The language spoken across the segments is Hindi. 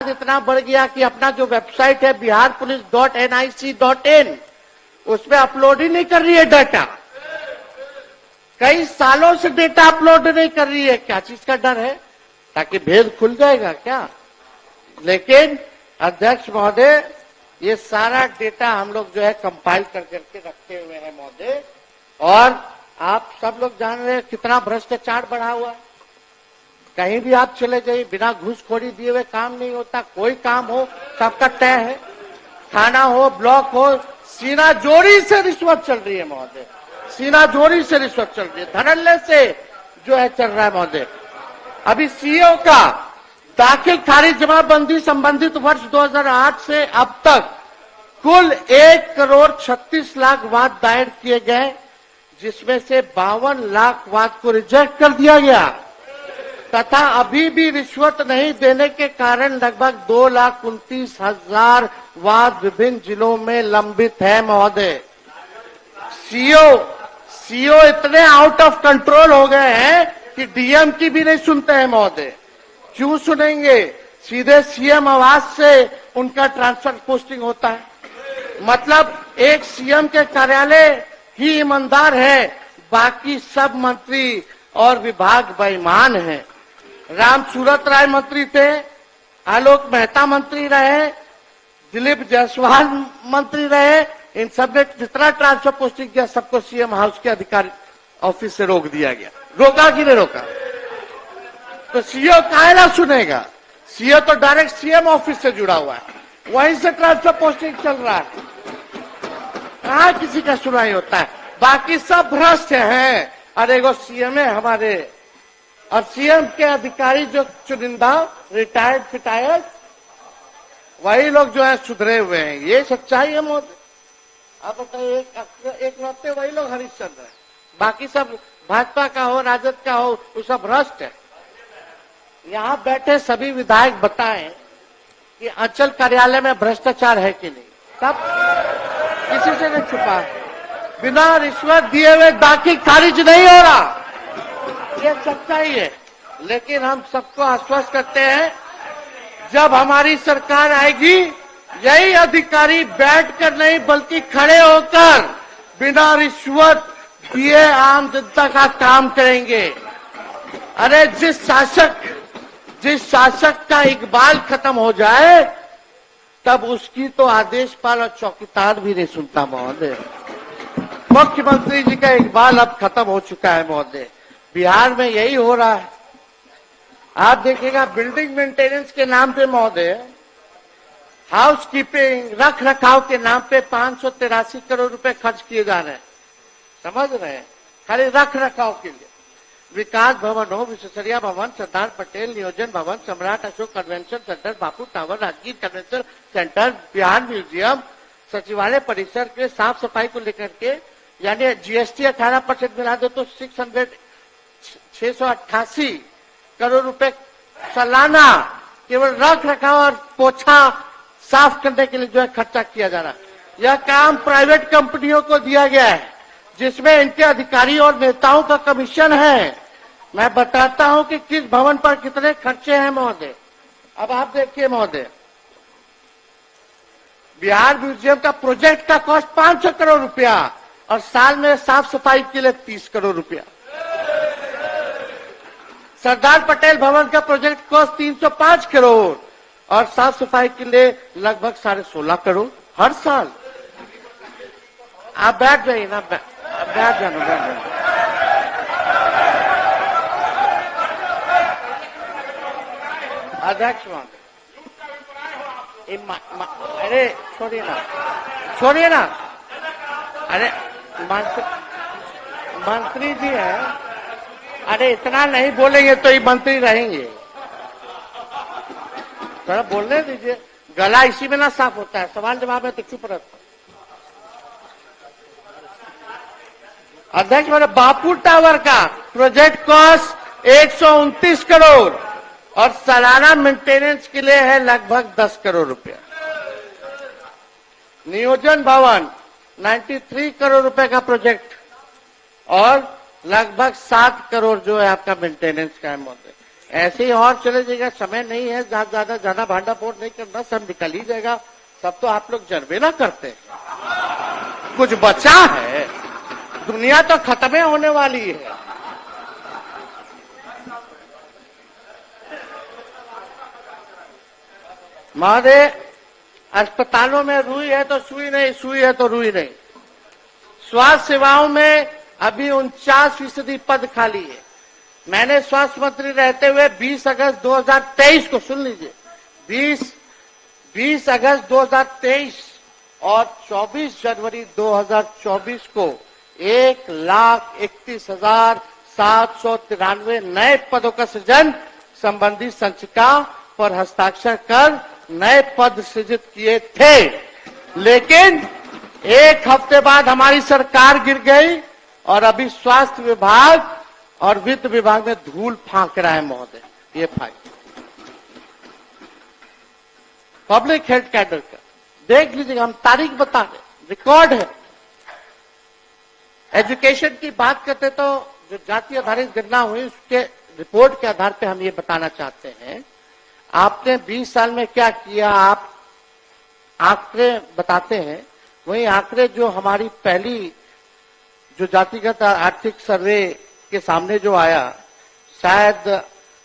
इतना बढ़ गया कि अपना जो वेबसाइट है biharpolice.nic.in उसमें अपलोड ही नहीं कर रही है डाटा। कई सालों से डेटा अपलोड नहीं कर रही है। क्या चीज का डर है? ताकि भेद खुल जाएगा क्या? लेकिन अध्यक्ष महोदय, ये सारा डेटा हम लोग जो है कंपाइल कर करके रखे हुए हैं महोदय। और आप सब लोग जान रहे हैं कितना भ्रष्टाचार बढ़ा हुआ है। कहीं भी आप चले जाइए, बिना घूसखोरी दिए हुए काम नहीं होता। कोई काम हो सबका तय है। थाना हो, ब्लॉक हो, सीना जोड़ी से रिश्वत चल रही है महोदय। सीना जोड़ी से रिश्वत चल रही है, धड़ल्ले से जो है चल रहा है महोदय। अभी सीओ का दाखिल खारिज जमाबंदी संबंधित वर्ष 2008 से अब तक कुल 1,36,00,000 वाद दायर किए गए, जिसमें से 52 लाख वाद को रिजेक्ट कर दिया गया तथा अभी भी रिश्वत नहीं देने के कारण लगभग 2,29,000 वाद विभिन्न जिलों में लंबित है महोदय। सीओ इतने आउट ऑफ कंट्रोल हो गए हैं कि डीएम की भी नहीं सुनते हैं महोदय। क्यों सुनेंगे? सीधे सीएम आवास से उनका ट्रांसफर पोस्टिंग होता है। मतलब एक सीएम के कार्यालय ही ईमानदार है, बाकी सब मंत्री और विभाग बेईमान हैं। राम सूरत राय मंत्री थे, आलोक मेहता मंत्री रहे, दिलीप जायसवाल मंत्री रहे। इन सब ने जितना ट्रांसफर पोस्टिंग किया सबको सीएम हाउस के अधिकारी ऑफिस से रोक दिया गया। रोका कि नहीं रोका? तो सीओ काहेला सुनेगा? सीओ तो डायरेक्ट सीएम ऑफिस से जुड़ा हुआ है, वहीं से ट्रांसफर पोस्टिंग चल रहा है। कहाँ किसी का सुनाई होता है? बाकी सब भ्रष्ट हैं। अरे वो सीएम है हमारे, और सीएम के अधिकारी जो चुनिंदा रिटायर्ड फिटायर्ड, वही लोग जो है सुधरे हुए हैं। ये सच्चाई है मोदी। आप बताइए, एक लौटे वही लोग हरिश्चंद्र है, बाकी सब भाजपा का हो, राजद का हो, वो सब भ्रष्ट है। यहाँ बैठे सभी विधायक बताएं कि अंचल कार्यालय में भ्रष्टाचार है कि नहीं। तब किसी से नहीं छुपा, बिना रिश्वत दिए हुए दाखिल खारिज नहीं हो रहा। ये सच्चाई है। लेकिन हम सबको आश्वस्त करते हैं, जब हमारी सरकार आएगी, यही अधिकारी बैठकर नहीं बल्कि खड़े होकर बिना रिश्वत दिए आम जनता का काम करेंगे। अरे जिस शासक का इकबाल खत्म हो जाए, तब उसकी तो आदेशपाल और चौकीदार भी नहीं सुनता महोदय। मुख्यमंत्री जी का इकबाल अब खत्म हो चुका है महोदय। बिहार में यही हो रहा है। आप देखिएगा, बिल्डिंग मेंटेनेंस के नाम पे महोदय, हाउस कीपिंग रख रखाव के नाम पे 583 करोड़ रुपए खर्च किए जा रहे हैं। समझ रहे हैं? खाली रख रखाव के लिए। विकास भवन हो, विश्वेश्वरैया भवन, Sardar Patel Niyojan Bhawan, Samrat Ashok convention centre, Bapu tower, Rajgir convention centre, Bihar museum, सचिवालय परिसर के साफ सफाई को लेकर के, यानी जीएसटी 18% मिला दो तो 688 करोड़ रुपए सालाना केवल रख रखाव और पोछा साफ करने के लिए जो है खर्चा किया जा रहा है। यह काम प्राइवेट कंपनियों को दिया गया है, जिसमें इनके अधिकारी और नेताओं का कमीशन है। मैं बताता हूं कि किस भवन पर कितने खर्चे हैं महोदय। अब आप देखिए महोदय, बिहार म्यूजियम का प्रोजेक्ट का कॉस्ट 500 करोड़ रुपया और साल में साफ सफाई के लिए 30 करोड़ रुपया। सरदार पटेल भवन का प्रोजेक्ट कॉस्ट 305 करोड़ और साफ सफाई के लिए लगभग 16.5 करोड़ हर साल। आप बैठ जाइए ना, बैठ जाना। अध्यक्ष अरे छोड़िए ना। अरे मंत्री जी हैं, अरे इतना नहीं बोलेंगे तो ये मंत्री रहेंगे। थोड़ा बोलने दीजिए, गला इसी में ना साफ होता है। सवाल जवाब है तो चुप रहता। अध्यक्ष, मेरे बापू टावर का प्रोजेक्ट कॉस्ट 129 करोड़ और सालाना मेंटेनेंस के लिए है लगभग 10 करोड़ रुपया। नियोजन भवन 93 करोड़ रुपए का प्रोजेक्ट और लगभग 7 करोड़ जो है आपका मेंटेनेंस का है महोदय। ऐसे ही और चले जाएगा, समय नहीं है, ज्यादा भांडा फोड़ नहीं करना, सब निकल ही जाएगा। सब तो आप लोग जरबे ना करते हैं। कुछ बचा है, दुनिया तो खत्म होने वाली है। महोदय, अस्पतालों में रुई है तो सुई नहीं, सुई है तो रुई नहीं। स्वास्थ्य सेवाओं में अभी 49% पद खाली है। मैंने स्वास्थ्य मंत्री रहते हुए 20 अगस्त 2023 को, सुन लीजिए, 20 अगस्त 2023 और 24 जनवरी 2024 को 1,31,793 नए पदों का सृजन संबंधी संचिका पर हस्ताक्षर कर नए पद सृजित किए थे। लेकिन एक हफ्ते बाद हमारी सरकार गिर गई और अभी स्वास्थ्य विभाग और वित्त विभाग में धूल फांक रहा है महोदय। ये फाइल पब्लिक हेल्थ कैडर का देख लीजिएगा, हम तारीख बता रहे, रिकॉर्ड है। एजुकेशन की बात करते तो जो जाति आधारित गणना हुई उसके रिपोर्ट के आधार पर हम ये बताना चाहते हैं, आपने 20 साल में क्या किया, आप आंकड़े बताते हैं। वही आंकड़े जो हमारी पहली जो जातिगत आर्थिक सर्वे के सामने जो आया, शायद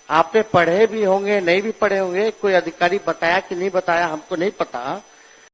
आपने पढ़े भी होंगे, नहीं भी पढ़े होंगे, कोई अधिकारी बताया कि नहीं बताया हमको नहीं पता।